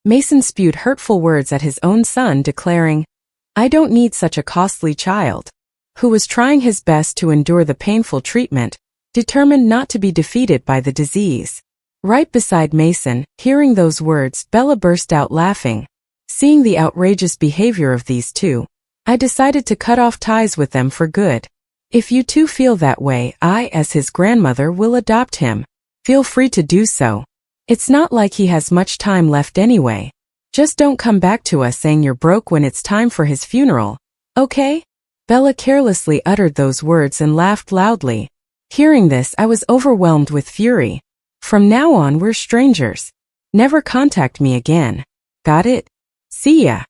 Mason spewed hurtful words at his own son, declaring, "I don't need such a costly child," who was trying his best to endure the painful treatment, determined not to be defeated by the disease. Right beside Mason, hearing those words, Bella burst out laughing. Seeing the outrageous behavior of these two, I decided to cut off ties with them for good. If you too feel that way, I, as his grandmother, will adopt him. Feel free to do so. It's not like he has much time left anyway. Just don't come back to us saying you're broke when it's time for his funeral, okay? Bella carelessly uttered those words and laughed loudly. Hearing this, I was overwhelmed with fury. From now on, we're strangers. Never contact me again. Got it? See ya.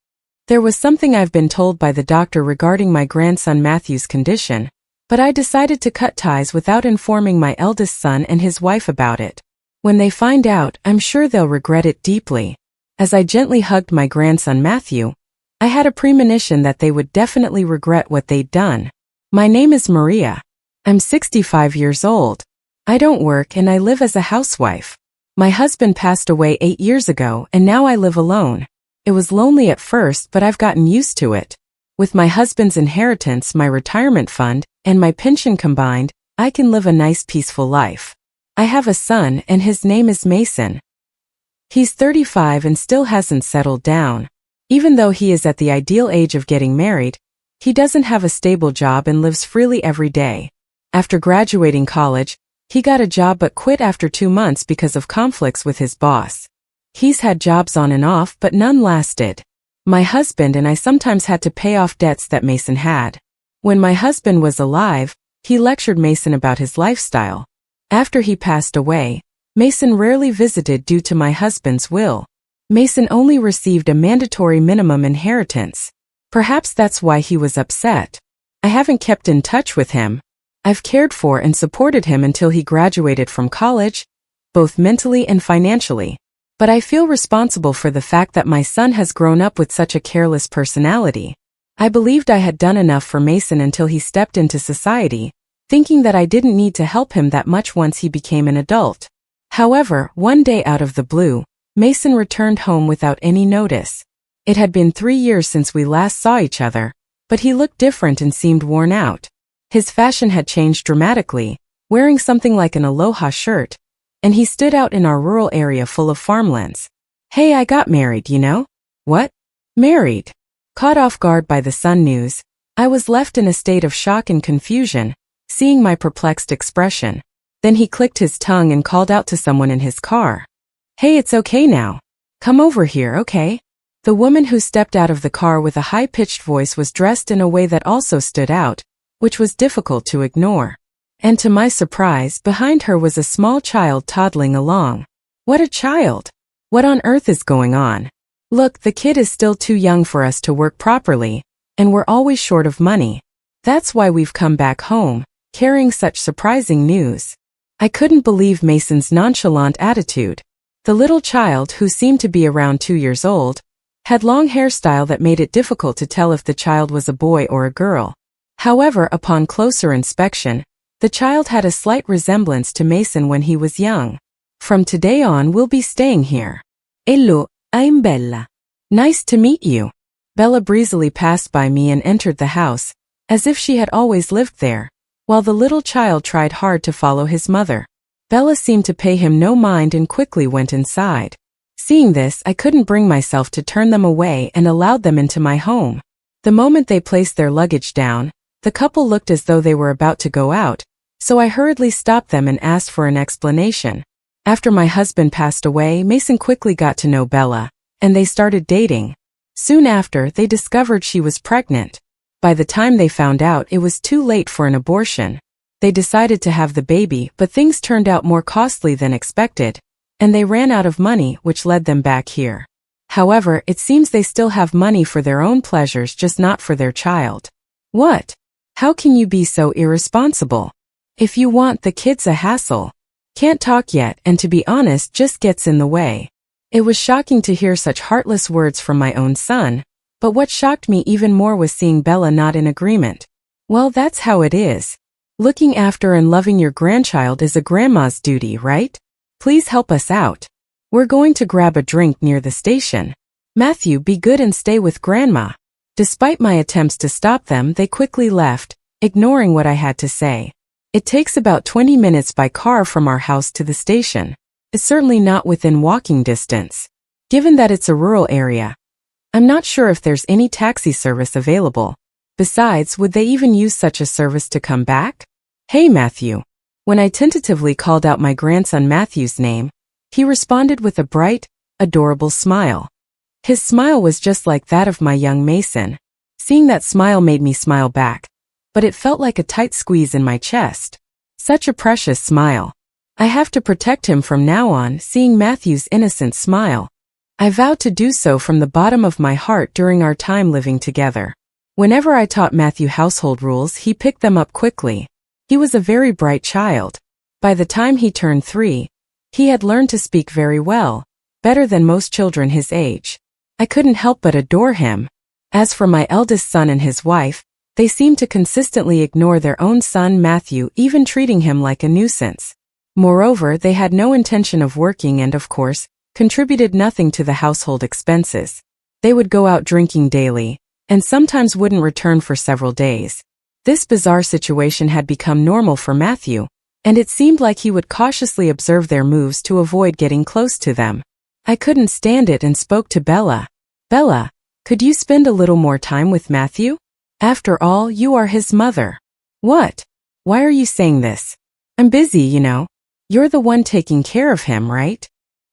There was something I've been told by the doctor regarding my grandson Matthew's condition, but I decided to cut ties without informing my eldest son and his wife about it. When they find out, I'm sure they'll regret it deeply. As I gently hugged my grandson Matthew, I had a premonition that they would definitely regret what they'd done. My name is Maria. I'm 65 years old. I don't work and I live as a housewife. My husband passed away 8 years ago and now I live alone. It was lonely at first, but I've gotten used to it. With my husband's inheritance, my retirement fund, and my pension combined, I can live a nice peaceful life. I have a son and his name is Mason. He's 35 and still hasn't settled down. Even though he is at the ideal age of getting married, he doesn't have a stable job and lives freely every day. After graduating college, he got a job but quit after 2 months because of conflicts with his boss. He's had jobs on and off, but none lasted. My husband and I sometimes had to pay off debts that Mason had. When my husband was alive, he lectured Mason about his lifestyle. After he passed away, Mason rarely visited due to my husband's will. Mason only received a mandatory minimum inheritance. Perhaps that's why he was upset. I haven't kept in touch with him. I've cared for and supported him until he graduated from college, both mentally and financially. But I feel responsible for the fact that my son has grown up with such a careless personality. I believed I had done enough for Mason until he stepped into society, thinking that I didn't need to help him that much once he became an adult. However, one day out of the blue, Mason returned home without any notice. It had been 3 years since we last saw each other, but he looked different and seemed worn out. His fashion had changed dramatically, wearing something like an aloha shirt, and he stood out in our rural area full of farmlands. "Hey, I got married, you know?" "What? Married?" Caught off guard by the Sun news, I was left in a state of shock and confusion, seeing my perplexed expression. Then he clicked his tongue and called out to someone in his car. "Hey, it's okay now. Come over here, okay?" The woman who stepped out of the car with a high-pitched voice was dressed in a way that also stood out, which was difficult to ignore. And to my surprise, behind her was a small child toddling along. What a child! What on earth is going on? Look, the kid is still too young for us to work properly, and we're always short of money. That's why we've come back home, carrying such surprising news. I couldn't believe Mason's nonchalant attitude. The little child, who seemed to be around 2 years old, had long hairstyle that made it difficult to tell if the child was a boy or a girl. However, upon closer inspection, the child had a slight resemblance to Mason when he was young. "From today on, we'll be staying here." "Hello, I'm Bella. Nice to meet you." Bella breezily passed by me and entered the house, as if she had always lived there, while the little child tried hard to follow his mother. Bella seemed to pay him no mind and quickly went inside. Seeing this, I couldn't bring myself to turn them away and allowed them into my home. The moment they placed their luggage down, the couple looked as though they were about to go out, so I hurriedly stopped them and asked for an explanation. After my husband passed away, Mason quickly got to know Bella, and they started dating. Soon after, they discovered she was pregnant. By the time they found out, it was too late for an abortion. They decided to have the baby, but things turned out more costly than expected, and they ran out of money, which led them back here. However, it seems they still have money for their own pleasures, just not for their child. What? How can you be so irresponsible? If you want, the kid's a hassle. Can't talk yet, and to be honest, just gets in the way. It was shocking to hear such heartless words from my own son, but what shocked me even more was seeing Bella not in agreement. Well, that's how it is. Looking after and loving your grandchild is a grandma's duty, right? Please help us out. We're going to grab a drink near the station. Matthew, be good and stay with Grandma. Despite my attempts to stop them, they quickly left, ignoring what I had to say. It takes about 20 minutes by car from our house to the station. It's certainly not within walking distance. Given that it's a rural area, I'm not sure if there's any taxi service available. Besides, would they even use such a service to come back? Hey, Matthew. When I tentatively called out my grandson Matthew's name, he responded with a bright, adorable smile. His smile was just like that of my young Mason. Seeing that smile made me smile back, but it felt like a tight squeeze in my chest. Such a precious smile. I have to protect him from now on. Seeing Matthew's innocent smile, I vowed to do so from the bottom of my heart during our time living together. Whenever I taught Matthew household rules, he picked them up quickly. He was a very bright child. By the time he turned 3, he had learned to speak very well, better than most children his age. I couldn't help but adore him. As for my eldest son and his wife, they seemed to consistently ignore their own son Matthew, even treating him like a nuisance. Moreover, they had no intention of working and, of course, contributed nothing to the household expenses. They would go out drinking daily, and sometimes wouldn't return for several days. This bizarre situation had become normal for Matthew, and it seemed like he would cautiously observe their moves to avoid getting close to them. I couldn't stand it and spoke to Bella. Bella, could you spend a little more time with Matthew? After all, you are his mother. What? Why are you saying this? I'm busy, you know. You're the one taking care of him, right?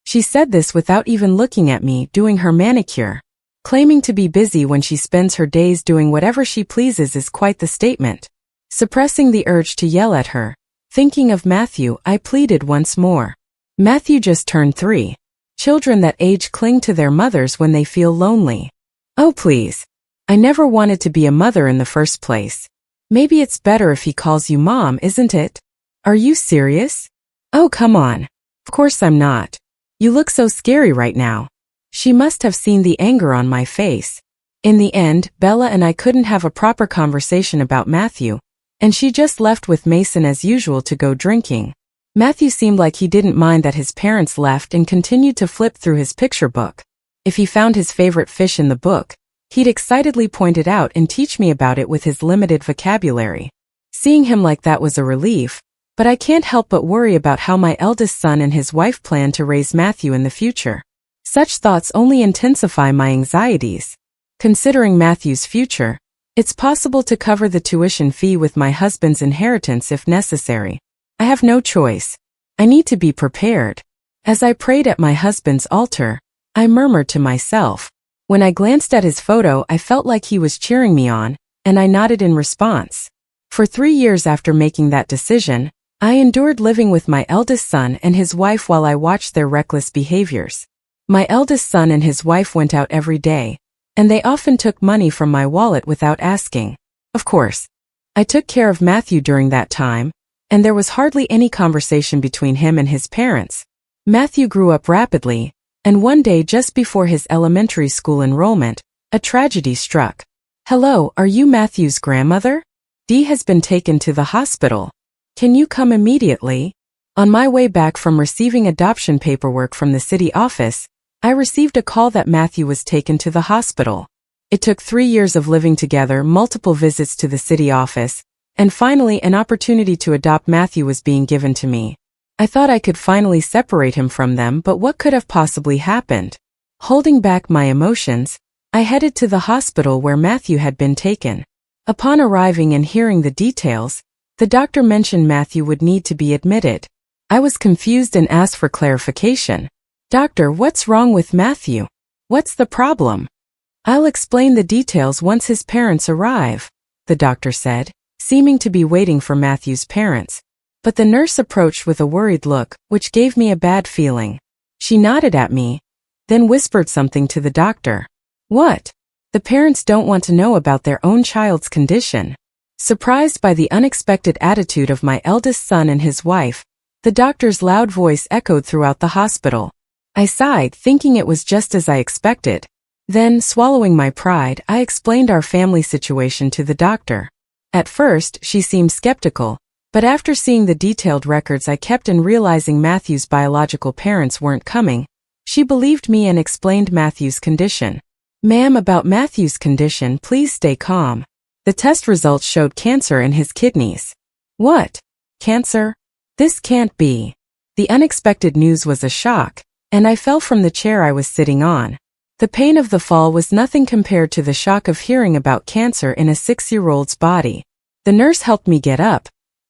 She said this without even looking at me doing her manicure. Claiming to be busy when she spends her days doing whatever she pleases is quite the statement. Suppressing the urge to yell at her, thinking of Matthew, I pleaded once more. Matthew just turned 3. Children that age cling to their mothers when they feel lonely. Oh please. I never wanted to be a mother in the first place. Maybe it's better if he calls you Mom, isn't it? Are you serious? Oh come on. Of course I'm not. You look so scary right now. She must have seen the anger on my face. In the end, Bella and I couldn't have a proper conversation about Matthew, and she just left with Mason as usual to go drinking. Matthew seemed like he didn't mind that his parents left and continued to flip through his picture book. If he found his favorite fish in the book, he'd excitedly point it out and teach me about it with his limited vocabulary. Seeing him like that was a relief, but I can't help but worry about how my eldest son and his wife plan to raise Matthew in the future. Such thoughts only intensify my anxieties. Considering Matthew's future, it's possible to cover the tuition fee with my husband's inheritance if necessary. I have no choice. I need to be prepared. As I prayed at my husband's altar, I murmured to myself. When I glanced at his photo, I felt like he was cheering me on, and I nodded in response. For 3 years after making that decision, I endured living with my eldest son and his wife while I watched their reckless behaviors. My eldest son and his wife went out every day, and they often took money from my wallet without asking. Of course, I took care of Matthew during that time, and there was hardly any conversation between him and his parents. Matthew grew up rapidly, and one day just before his elementary school enrollment, a tragedy struck. Hello, are you Matthew's grandmother? Dee has been taken to the hospital. Can you come immediately? On my way back from receiving adoption paperwork from the city office, I received a call that Matthew was taken to the hospital. It took 3 years of living together, multiple visits to the city office, and finally an opportunity to adopt Matthew was being given to me. I thought I could finally separate him from them, but what could have possibly happened? Holding back my emotions, I headed to the hospital where Matthew had been taken. Upon arriving and hearing the details, the doctor mentioned Matthew would need to be admitted. I was confused and asked for clarification. Doctor, what's wrong with Matthew? What's the problem? I'll explain the details once his parents arrive, the doctor said, seeming to be waiting for Matthew's parents. But the nurse approached with a worried look, which gave me a bad feeling. She nodded at me, then whispered something to the doctor. What? The parents don't want to know about their own child's condition. Surprised by the unexpected attitude of my eldest son and his wife, the doctor's loud voice echoed throughout the hospital. I sighed, thinking it was just as I expected. Then, swallowing my pride, I explained our family situation to the doctor. At first, she seemed skeptical, but after seeing the detailed records I kept and realizing Matthew's biological parents weren't coming, She believed me and explained Matthew's condition. Ma'am, about Matthew's condition, please stay calm. The test results showed cancer in his kidneys. What? Cancer? This can't be. The unexpected news was a shock, and I fell from the chair I was sitting on. The pain of the fall was nothing compared to the shock of hearing about cancer in a 6-year-old's body. The nurse helped me get up,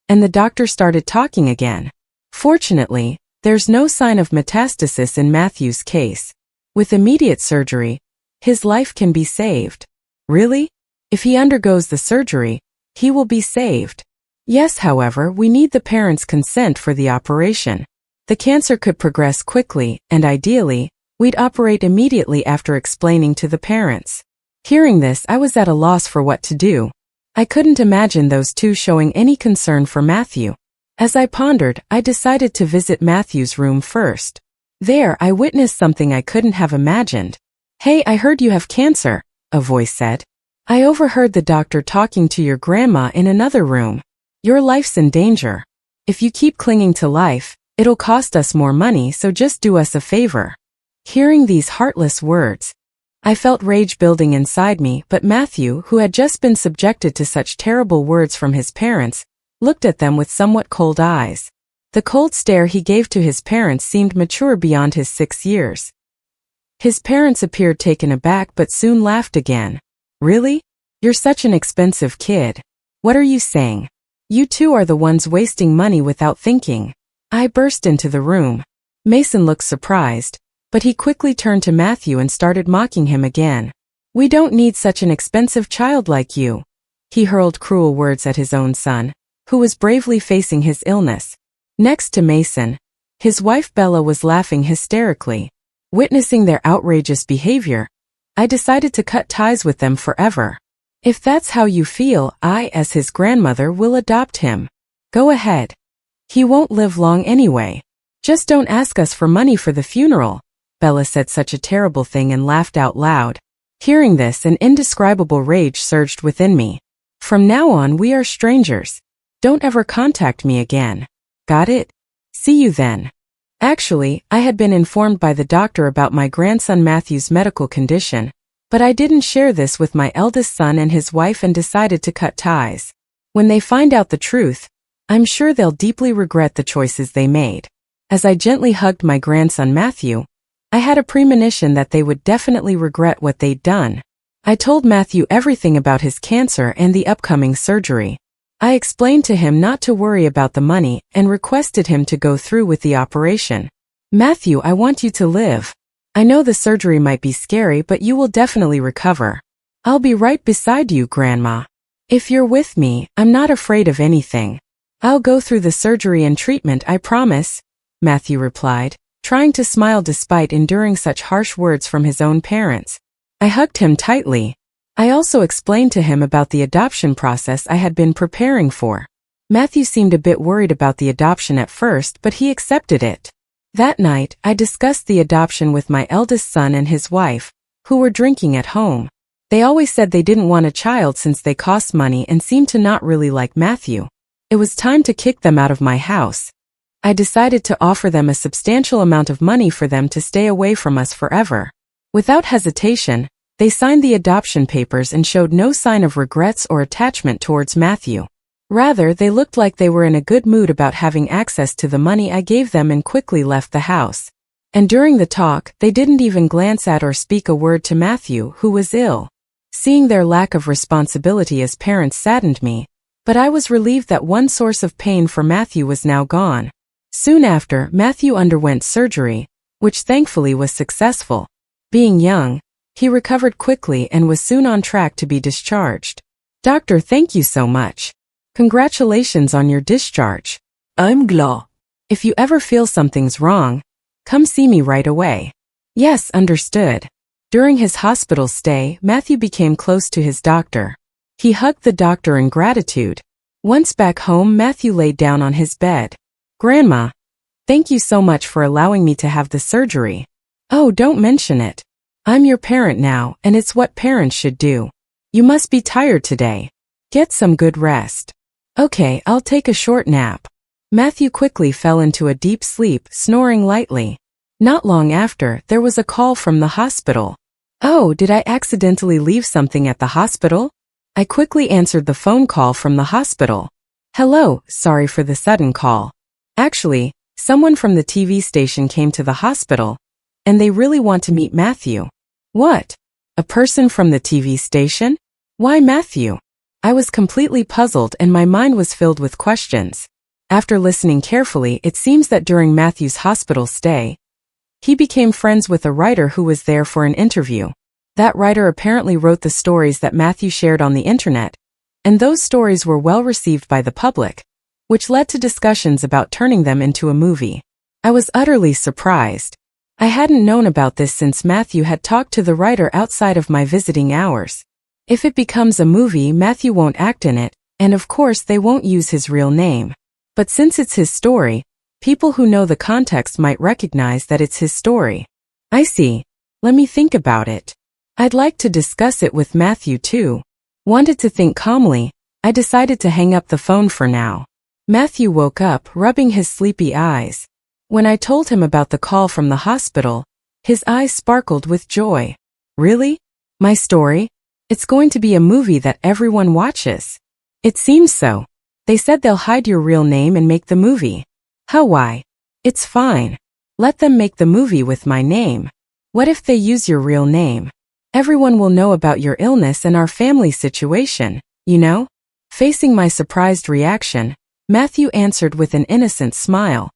and the doctor started talking again. Fortunately, there's no sign of metastasis in Matthew's case. With immediate surgery, his life can be saved. Really? If he undergoes the surgery, he will be saved. Yes, however, we need the parents' consent for the operation. The cancer could progress quickly, and ideally, we'd operate immediately after explaining to the parents. Hearing this, I was at a loss for what to do. I couldn't imagine those two showing any concern for Matthew. As I pondered, I decided to visit Matthew's room first. There, I witnessed something I couldn't have imagined. Hey, I heard you have cancer, a voice said. I overheard the doctor talking to your grandma in another room. Your life's in danger. If you keep clinging to life, it'll cost us more money, so just do us a favor. Hearing these heartless words, I felt rage building inside me, but Matthew, who had just been subjected to such terrible words from his parents, looked at them with somewhat cold eyes. The cold stare he gave to his parents seemed mature beyond his 6 years. His parents appeared taken aback but soon laughed again. Really? You're such an expensive kid. What are you saying? You two are the ones wasting money without thinking. I burst into the room. Mason looked surprised, but he quickly turned to Matthew and started mocking him again. We don't need such an expensive child like you. He hurled cruel words at his own son, who was bravely facing his illness. Next to Mason, his wife Bella was laughing hysterically. Witnessing their outrageous behavior, I decided to cut ties with them forever. If that's how you feel, I, as his grandmother, will adopt him. Go ahead. He won't live long anyway. Just don't ask us for money for the funeral. Bella said such a terrible thing and laughed out loud. Hearing this, an indescribable rage surged within me. From now on, we are strangers. Don't ever contact me again. Got it? See you then. Actually, I had been informed by the doctor about my grandson Matthew's medical condition, but I didn't share this with my eldest son and his wife and decided to cut ties. When they find out the truth, I'm sure they'll deeply regret the choices they made. As I gently hugged my grandson Matthew, I had a premonition that they would definitely regret what they'd done. I told Matthew everything about his cancer and the upcoming surgery. I explained to him not to worry about the money and requested him to go through with the operation. Matthew, I want you to live. I know the surgery might be scary, but you will definitely recover. I'll be right beside you, Grandma. If you're with me, I'm not afraid of anything. I'll go through the surgery and treatment, I promise, Matthew replied, trying to smile despite enduring such harsh words from his own parents. I hugged him tightly. I also explained to him about the adoption process I had been preparing for. Matthew seemed a bit worried about the adoption at first, but he accepted it. That night, I discussed the adoption with my eldest son and his wife, who were drinking at home. They always said they didn't want a child since they cost money and seemed to not really like Matthew. It was time to kick them out of my house. I decided to offer them a substantial amount of money for them to stay away from us forever. Without hesitation, they signed the adoption papers and showed no sign of regrets or attachment towards Matthew. Rather, they looked like they were in a good mood about having access to the money I gave them and quickly left the house. And during the talk, they didn't even glance at or speak a word to Matthew, who was ill. Seeing their lack of responsibility as parents saddened me, but I was relieved that one source of pain for Matthew was now gone. Soon after, Matthew underwent surgery, which thankfully was successful. Being young, he recovered quickly and was soon on track to be discharged. Doctor, thank you so much. Congratulations on your discharge. I'm glad. If you ever feel something's wrong, come see me right away. Yes, understood. During his hospital stay, Matthew became close to his doctor. He hugged the doctor in gratitude. Once back home, Matthew laid down on his bed. Grandma, thank you so much for allowing me to have the surgery. Oh, don't mention it. I'm your parent now, and it's what parents should do. You must be tired today. Get some good rest. Okay, I'll take a short nap. Matthew quickly fell into a deep sleep, snoring lightly. Not long after, there was a call from the hospital. Oh, did I accidentally leave something at the hospital? I quickly answered the phone call from the hospital. Hello, sorry for the sudden call. Actually, someone from the TV station came to the hospital, and they really want to meet Matthew. What? A person from the TV station? Why Matthew? I was completely puzzled and my mind was filled with questions. After listening carefully, it seems that during Matthew's hospital stay, he became friends with a writer who was there for an interview. That writer apparently wrote the stories that Matthew shared on the internet, and those stories were well received by the public, which led to discussions about turning them into a movie. I was utterly surprised. I hadn't known about this since Matthew had talked to the writer outside of my visiting hours. If it becomes a movie, Matthew won't act in it, and of course they won't use his real name. But since it's his story, people who know the context might recognize that it's his story. I see. Let me think about it. I'd like to discuss it with Matthew too. Wanted to think calmly, I decided to hang up the phone for now. Matthew woke up, rubbing his sleepy eyes. When I told him about the call from the hospital, his eyes sparkled with joy. Really? My story? It's going to be a movie that everyone watches. It seems so. They said they'll hide your real name and make the movie. How why? It's fine. Let them make the movie with my name. What if they use your real name? Everyone will know about your illness and our family situation, you know? Facing my surprised reaction, Matthew answered with an innocent smile.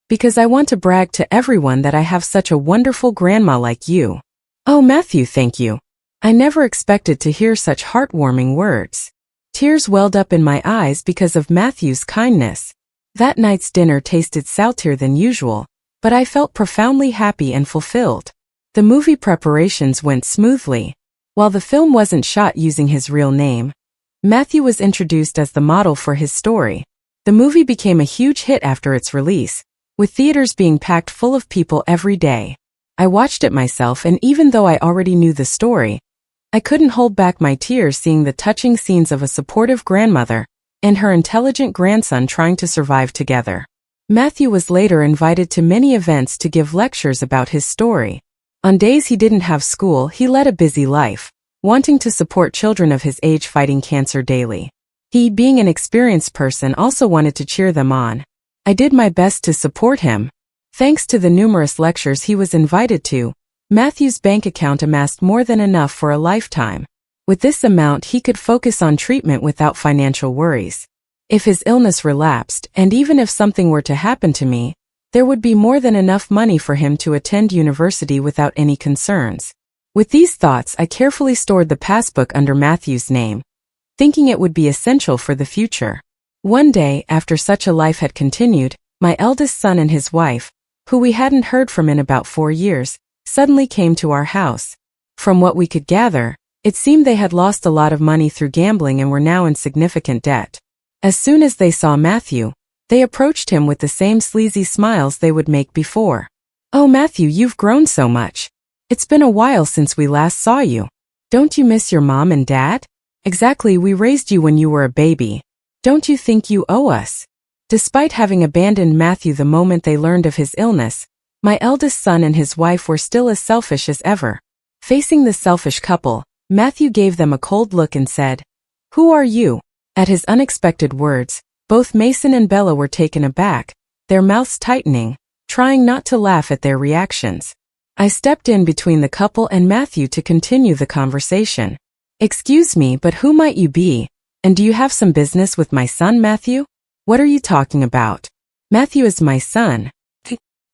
Because I want to brag to everyone that I have such a wonderful grandma like you. Oh Matthew, thank you. I never expected to hear such heartwarming words. Tears welled up in my eyes because of Matthew's kindness. That night's dinner tasted saltier than usual, but I felt profoundly happy and fulfilled. The movie preparations went smoothly. While the film wasn't shot using his real name, Matthew was introduced as the model for his story. The movie became a huge hit after its release, with theaters being packed full of people every day. I watched it myself, and even though I already knew the story, I couldn't hold back my tears seeing the touching scenes of a supportive grandmother and her intelligent grandson trying to survive together. Matthew was later invited to many events to give lectures about his story. On days he didn't have school, he led a busy life, wanting to support children of his age fighting cancer daily. He, being an experienced person, also wanted to cheer them on. I did my best to support him. Thanks to the numerous lectures he was invited to, Matthew's bank account amassed more than enough for a lifetime. With this amount, he could focus on treatment without financial worries. If his illness relapsed, and even if something were to happen to me, there would be more than enough money for him to attend university without any concerns. With these thoughts, I carefully stored the passbook under Matthew's name, thinking it would be essential for the future. One day, after such a life had continued, my eldest son and his wife, who we hadn't heard from in about 4 years, suddenly came to our house. From what we could gather, it seemed they had lost a lot of money through gambling and were now in significant debt. As soon as they saw Matthew, they approached him with the same sleazy smiles they would make before. Oh Matthew, you've grown so much. It's been a while since we last saw you. Don't you miss your mom and dad? Exactly, we raised you when you were a baby. Don't you think you owe us? Despite having abandoned Matthew the moment they learned of his illness, my eldest son and his wife were still as selfish as ever. Facing the selfish couple, Matthew gave them a cold look and said, "Who are you?" At his unexpected words, both Mason and Bella were taken aback, their mouths tightening, trying not to laugh at their reactions. I stepped in between the couple and Matthew to continue the conversation. "Excuse me, but who might you be? And do you have some business with my son, Matthew?" "What are you talking about? Matthew is my son.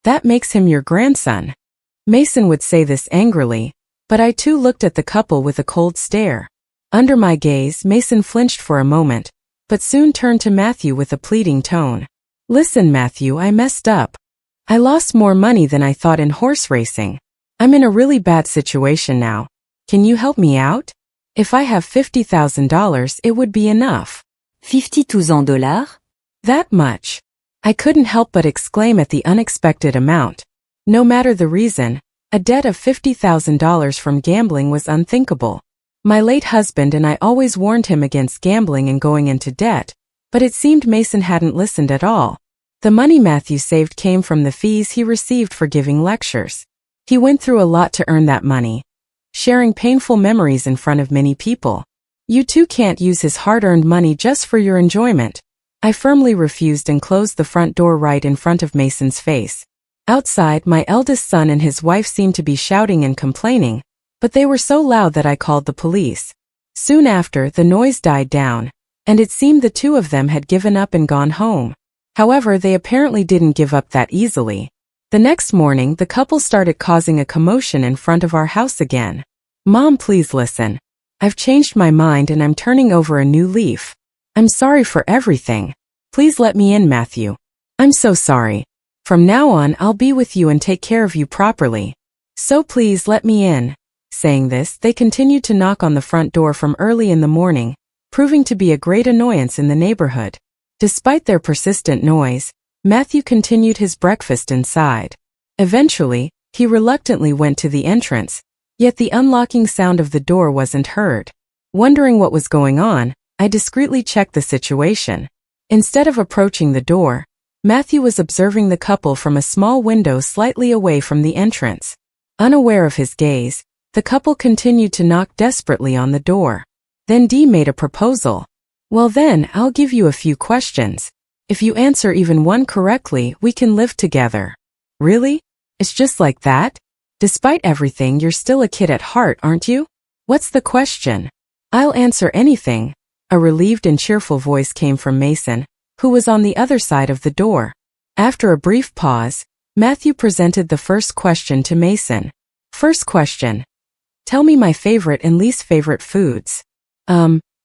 That makes him your grandson." Mason would say this angrily, but I too looked at the couple with a cold stare. Under my gaze, Mason flinched for a moment, but soon turned to Matthew with a pleading tone. "Listen, Matthew, I messed up. I lost more money than I thought in horse racing. I'm in a really bad situation now. Can you help me out? If I have $50,000, it would be enough." $50,000? That much. I couldn't help but exclaim at the unexpected amount. No matter the reason, a debt of $50,000 from gambling was unthinkable. My late husband and I always warned him against gambling and going into debt, but it seemed Mason hadn't listened at all. The money Matthew saved came from the fees he received for giving lectures. He went through a lot to earn that money, sharing painful memories in front of many people. You too can't use his hard-earned money just for your enjoyment. I firmly refused and closed the front door right in front of Mason's face. Outside, my eldest son and his wife seemed to be shouting and complaining, but they were so loud that I called the police. Soon after, the noise died down, and it seemed the two of them had given up and gone home. However, they apparently didn't give up that easily. The next morning, the couple started causing a commotion in front of our house again. Mom, please listen. I've changed my mind and I'm turning over a new leaf. I'm sorry for everything. Please let me in, Matthew. I'm so sorry. From now on, I'll be with you and take care of you properly. So please let me in. Saying this, they continued to knock on the front door from early in the morning, proving to be a great annoyance in the neighborhood. Despite their persistent noise, Matthew continued his breakfast inside. Eventually, he reluctantly went to the entrance, yet the unlocking sound of the door wasn't heard. Wondering what was going on, I discreetly checked the situation. Instead of approaching the door, Matthew was observing the couple from a small window slightly away from the entrance. Unaware of his gaze, the couple continued to knock desperately on the door. Then Dee made a proposal. Well then, I'll give you a few questions. If you answer even one correctly, we can live together. Really? It's just like that? Despite everything, you're still a kid at heart, aren't you? What's the question? I'll answer anything. A relieved and cheerful voice came from Mason, who was on the other side of the door. After a brief pause, Matthew presented the first question to Mason. First question. Tell me my favorite and least favorite foods.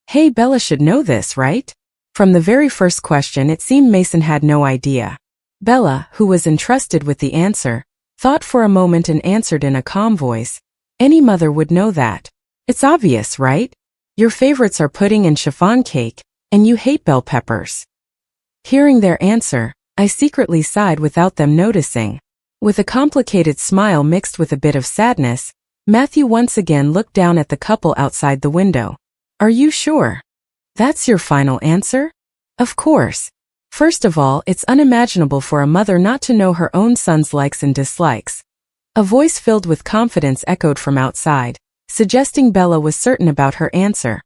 Hey, Bella should know this, right? From the very first question, it seemed Mason had no idea. Bella, who was entrusted with the answer, thought for a moment and answered in a calm voice. Any mother would know that. It's obvious, right? Your favorites are pudding and chiffon cake, and you hate bell peppers. Hearing their answer, I secretly sighed without them noticing. With a complicated smile mixed with a bit of sadness, Matthew once again looked down at the couple outside the window. Are you sure? That's your final answer? Of course. First of all, it's unimaginable for a mother not to know her own son's likes and dislikes. A voice filled with confidence echoed from outside, suggesting Bella was certain about her answer.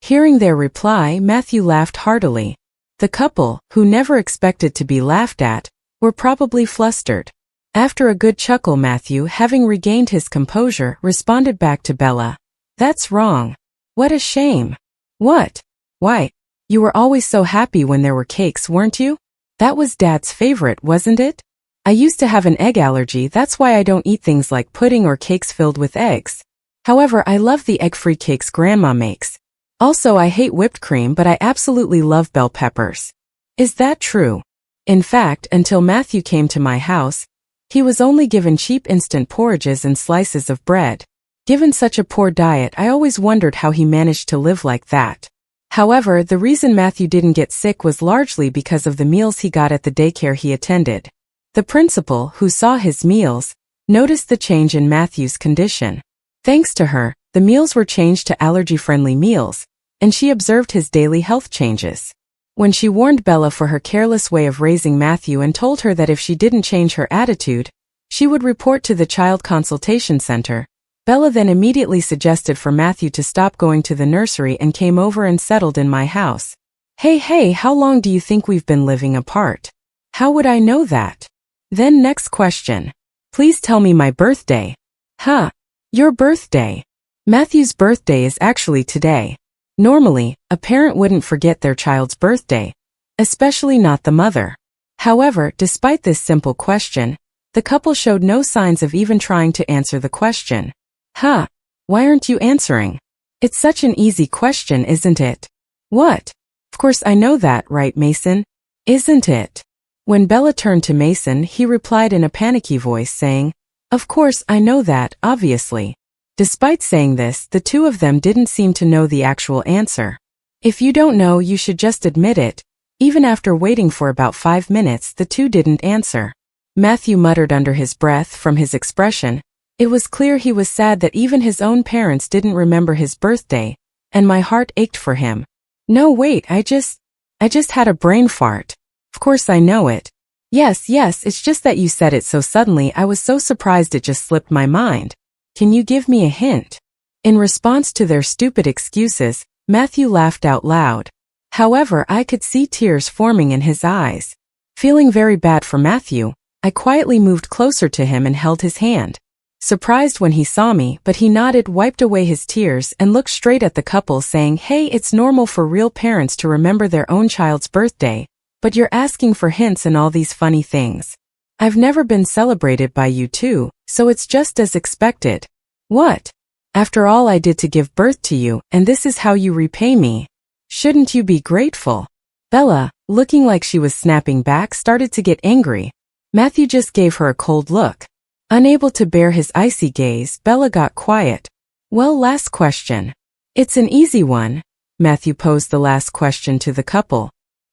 Hearing their reply, Matthew laughed heartily. The couple, who never expected to be laughed at, were probably flustered. After a good chuckle, Matthew, having regained his composure, responded back to Bella. That's wrong. What a shame. What? Why? You were always so happy when there were cakes, weren't you? That was Dad's favorite, wasn't it? I used to have an egg allergy, that's why I don't eat things like pudding or cakes filled with eggs. However, I love the egg-free cakes Grandma makes. Also, I hate whipped cream, but I absolutely love bell peppers. Is that true? In fact, until Matthew came to my house, he was only given cheap instant porridges and slices of bread. Given such a poor diet, I always wondered how he managed to live like that. However, the reason Matthew didn't get sick was largely because of the meals he got at the daycare he attended. The principal, who saw his meals, noticed the change in Matthew's condition. Thanks to her, the meals were changed to allergy-friendly meals, and she observed his daily health changes. When she warned Bella for her careless way of raising Matthew and told her that if she didn't change her attitude, she would report to the child consultation center, Bella then immediately suggested for Matthew to stop going to the nursery and came over and settled in my house. Hey, how long do you think we've been living apart? How would I know that? Then next question. Please tell me my birthday. Huh? Your birthday. Matthew's birthday is actually today. Normally, a parent wouldn't forget their child's birthday, especially not the mother. However, despite this simple question, the couple showed no signs of even trying to answer the question. Huh? Why aren't you answering? It's such an easy question, isn't it? What? Of course I know that, right, Mason? Isn't it? When Bella turned to Mason, he replied in a panicky voice saying, Of course I know that, obviously. Despite saying this, the two of them didn't seem to know the actual answer. If you don't know, you should just admit it. Even after waiting for about 5 minutes, the two didn't answer. Matthew muttered under his breath. From his expression, it was clear he was sad that even his own parents didn't remember his birthday, and my heart ached for him. No, wait, I just had a brain fart. Of course I know it. Yes, it's just that you said it so suddenly I was so surprised it just slipped my mind. Can you give me a hint? In response to their stupid excuses, Matthew laughed out loud. However, I could see tears forming in his eyes. Feeling very bad for Matthew, I quietly moved closer to him and held his hand. Surprised when he saw me, but he nodded, wiped away his tears, and looked straight at the couple saying, "Hey, it's normal for real parents to remember their own child's birthday, but you're asking for hints and all these funny things. I've never been celebrated by you two, so it's just as expected." "What? After all I did to give birth to you, and this is how you repay me? Shouldn't you be grateful?" Bella, looking like she was snapping back, started to get angry. Matthew just gave her a cold look. Unable to bear his icy gaze, Bella got quiet. "Well, last question." "It's an easy one." Matthew posed the last question to the couple.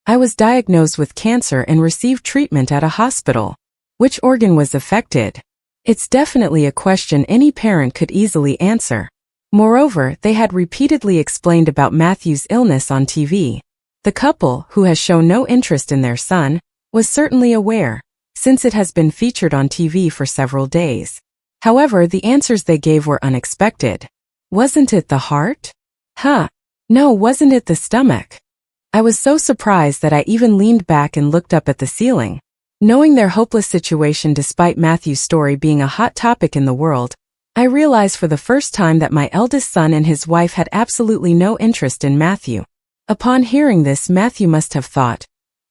"I was diagnosed with cancer and received treatment at a hospital. Which organ was affected?" It's definitely a question any parent could easily answer. Moreover, they had repeatedly explained about Matthew's illness on TV. The couple, who has shown no interest in their son, was certainly aware, since it has been featured on TV for several days. However, the answers they gave were unexpected. "Wasn't it the heart?" "Huh. No, wasn't it the stomach?" I was so surprised that I even leaned back and looked up at the ceiling. Knowing their hopeless situation despite Matthew's story being a hot topic in the world, I realized for the first time that my eldest son and his wife had absolutely no interest in Matthew. Upon hearing this, Matthew must have thought,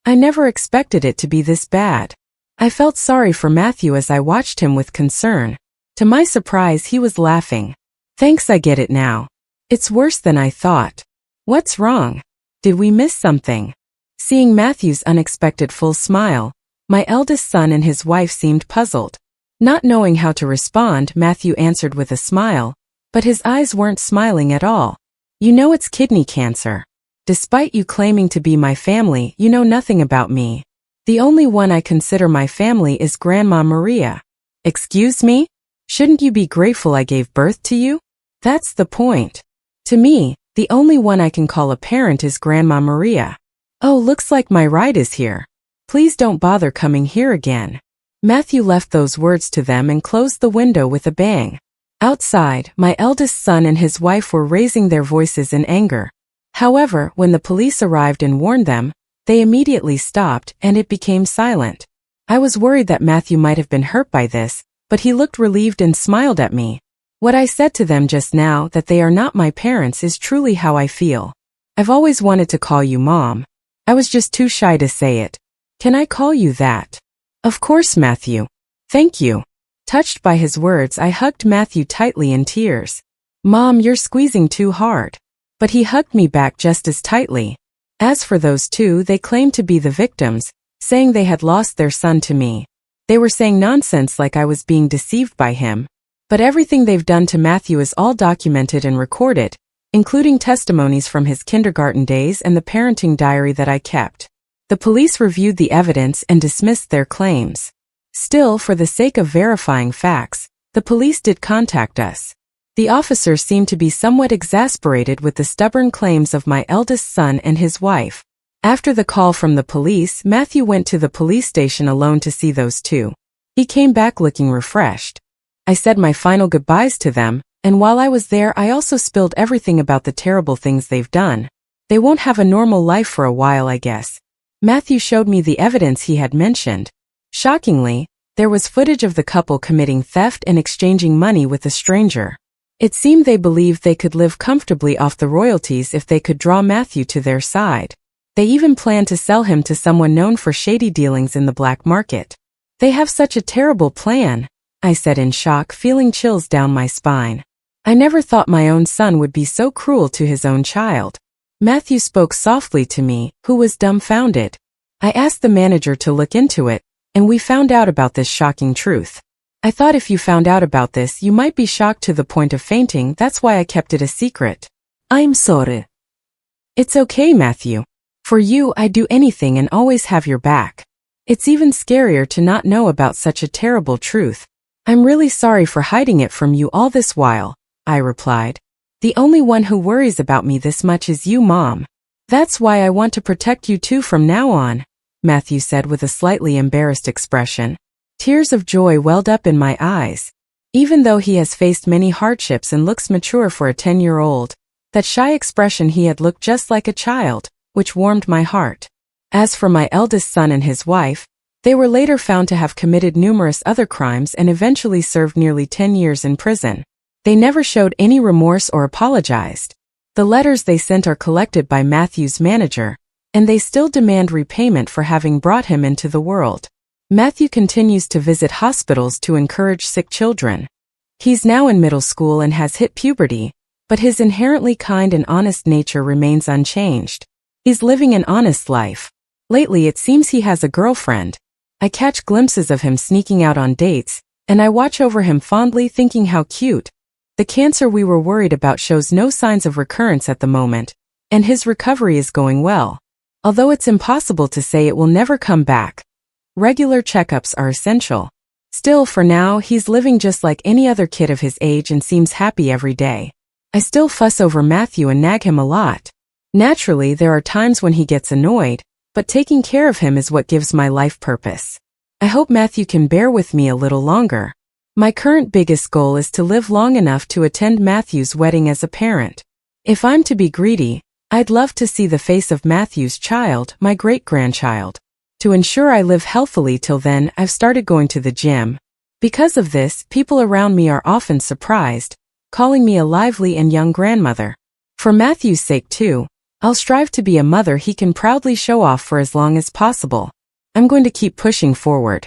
"I never expected it to be this bad." I felt sorry for Matthew as I watched him with concern. To my surprise, he was laughing. "Thanks, I get it now. It's worse than I thought. What's wrong? Did we miss something?" Seeing Matthew's unexpected full smile, my eldest son and his wife seemed puzzled. Not knowing how to respond, Matthew answered with a smile, but his eyes weren't smiling at all. "You know it's kidney cancer. Despite you claiming to be my family, you know nothing about me. The only one I consider my family is Grandma Maria." "Excuse me? Shouldn't you be grateful I gave birth to you?" "That's the point. To me, the only one I can call a parent is Grandma Maria." "Oh, looks like my ride is here. Please don't bother coming here again." Matthew left those words to them and closed the window with a bang. Outside, my eldest son and his wife were raising their voices in anger. However, when the police arrived and warned them, they immediately stopped and it became silent. I was worried that Matthew might have been hurt by this, but he looked relieved and smiled at me. What I said to them just now, that they are not my parents, is truly how I feel. I've always wanted to call you Mom. I was just too shy to say it. Can I call you that? Of course, Matthew. Thank you. Touched by his words, I hugged Matthew tightly in tears. Mom, you're squeezing too hard. But he hugged me back just as tightly. As for those two, they claimed to be the victims, saying they had lost their son to me. They were saying nonsense like I was being deceived by him. But everything they've done to Matthew is all documented and recorded, including testimonies from his kindergarten days and the parenting diary that I kept. The police reviewed the evidence and dismissed their claims. Still, for the sake of verifying facts, the police did contact us. The officers seemed to be somewhat exasperated with the stubborn claims of my eldest son and his wife. After the call from the police, Matthew went to the police station alone to see those two. He came back looking refreshed. I said my final goodbyes to them, and while I was there I also spilled everything about the terrible things they've done. They won't have a normal life for a while, I guess. Matthew showed me the evidence he had mentioned. Shockingly, there was footage of the couple committing theft and exchanging money with a stranger. It seemed they believed they could live comfortably off the royalties if they could draw Matthew to their side. They even planned to sell him to someone known for shady dealings in the black market. They have such a terrible plan, I said in shock, feeling chills down my spine. I never thought my own son would be so cruel to his own child. Matthew spoke softly to me, who was dumbfounded. I asked the manager to look into it, and we found out about this shocking truth. I thought if you found out about this, you might be shocked to the point of fainting. That's why I kept it a secret. I'm sorry. It's okay, Matthew. For you, I'd do anything and always have your back. It's even scarier to not know about such a terrible truth. I'm really sorry for hiding it from you all this while, I replied. The only one who worries about me this much is you, Mom. That's why I want to protect you too from now on. Matthew said with a slightly embarrassed expression. Tears of joy welled up in my eyes. Even though he has faced many hardships and looks mature for a 10-year-old, that shy expression he had looked just like a child, which warmed my heart. As for my eldest son and his wife, they were later found to have committed numerous other crimes and eventually served nearly 10 years in prison. They never showed any remorse or apologized. The letters they sent are collected by Matthew's manager, and they still demand repayment for having brought him into the world. Matthew continues to visit hospitals to encourage sick children. He's now in middle school and has hit puberty, but his inherently kind and honest nature remains unchanged. He's living an honest life. Lately it seems he has a girlfriend. I catch glimpses of him sneaking out on dates, and I watch over him fondly thinking how cute. The cancer we were worried about shows no signs of recurrence at the moment, and his recovery is going well. Although it's impossible to say it will never come back. Regular checkups are essential. Still, for now, he's living just like any other kid of his age and seems happy every day. I still fuss over Matthew and nag him a lot. Naturally, there are times when he gets annoyed, but taking care of him is what gives my life purpose. I hope Matthew can bear with me a little longer. My current biggest goal is to live long enough to attend Matthew's wedding as a parent. If I'm to be greedy, I'd love to see the face of Matthew's child, my great-grandchild. To ensure I live healthily till then, I've started going to the gym. Because of this, people around me are often surprised, calling me a lively and young grandmother. For Matthew's sake too, I'll strive to be a mother he can proudly show off for as long as possible. I'm going to keep pushing forward.